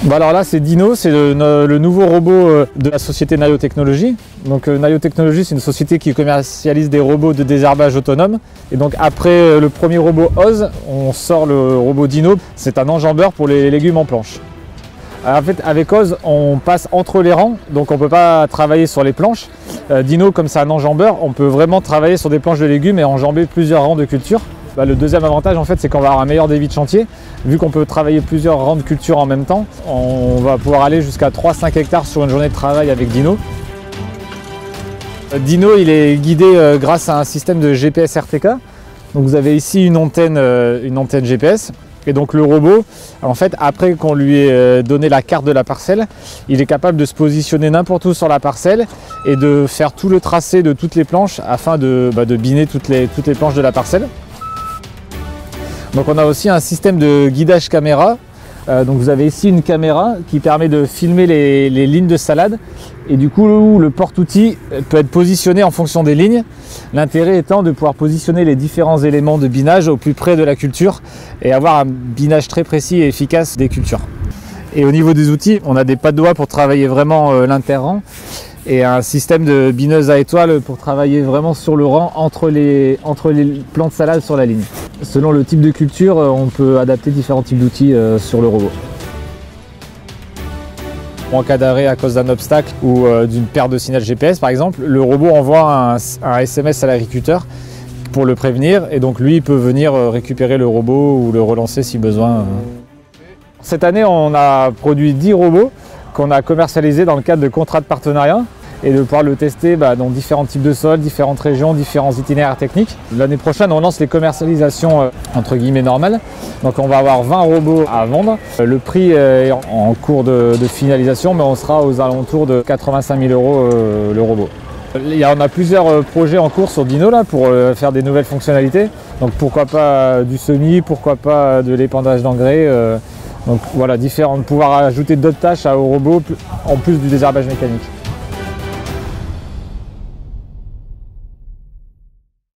Bah alors là c'est Dino, c'est le nouveau robot de la société Naio Technologies. Donc Naio Technologies c'est une société qui commercialise des robots de désherbage autonome. Et donc après le premier robot Oz, on sort le robot Dino. C'est un enjambeur pour les légumes en planche. Alors en fait avec Oz on passe entre les rangs, donc on ne peut pas travailler sur les planches. Dino comme c'est un enjambeur, on peut vraiment travailler sur des planches de légumes et enjamber plusieurs rangs de culture. Le deuxième avantage en fait c'est qu'on va avoir un meilleur débit de chantier. Vu qu'on peut travailler plusieurs rangs de culture en même temps, on va pouvoir aller jusqu'à 3-5 hectares sur une journée de travail avec Dino. Dino il est guidé grâce à un système de GPS RTK. Donc vous avez ici une antenne GPS. Et donc le robot, en fait, après qu'on lui ait donné la carte de la parcelle, il est capable de se positionner n'importe où sur la parcelle et de faire tout le tracé de toutes les planches afin de biner toutes les planches de la parcelle. Donc on a aussi un système de guidage caméra. Donc vous avez ici une caméra qui permet de filmer les lignes de salade et du coup le porte-outil peut être positionné en fonction des lignes. L'intérêt étant de pouvoir positionner les différents éléments de binage au plus près de la culture et avoir un binage très précis et efficace des cultures. Et au niveau des outils, on a des pas de doigts pour travailler vraiment l'inter-rang et un système de bineuse à étoiles pour travailler vraiment sur le rang entre les plants de salade sur la ligne. Selon le type de culture, on peut adapter différents types d'outils sur le robot. En cas d'arrêt à cause d'un obstacle ou d'une perte de signal GPS par exemple, le robot envoie un SMS à l'agriculteur pour le prévenir et donc lui il peut venir récupérer le robot ou le relancer si besoin. Cette année on a produit 10 robots qu'on a commercialisés dans le cadre de contrats de partenariat et de pouvoir le tester dans différents types de sols, différentes régions, différents itinéraires techniques. L'année prochaine, on lance les commercialisations entre guillemets normales. Donc on va avoir 20 robots à vendre. Le prix est en cours de finalisation, mais on sera aux alentours de 85 000 € le robot. On a plusieurs projets en cours sur Dino là, pour faire des nouvelles fonctionnalités. Donc pourquoi pas du semis, pourquoi pas de l'épandage d'engrais. Donc voilà, pouvoir ajouter d'autres tâches au robot en plus du désherbage mécanique.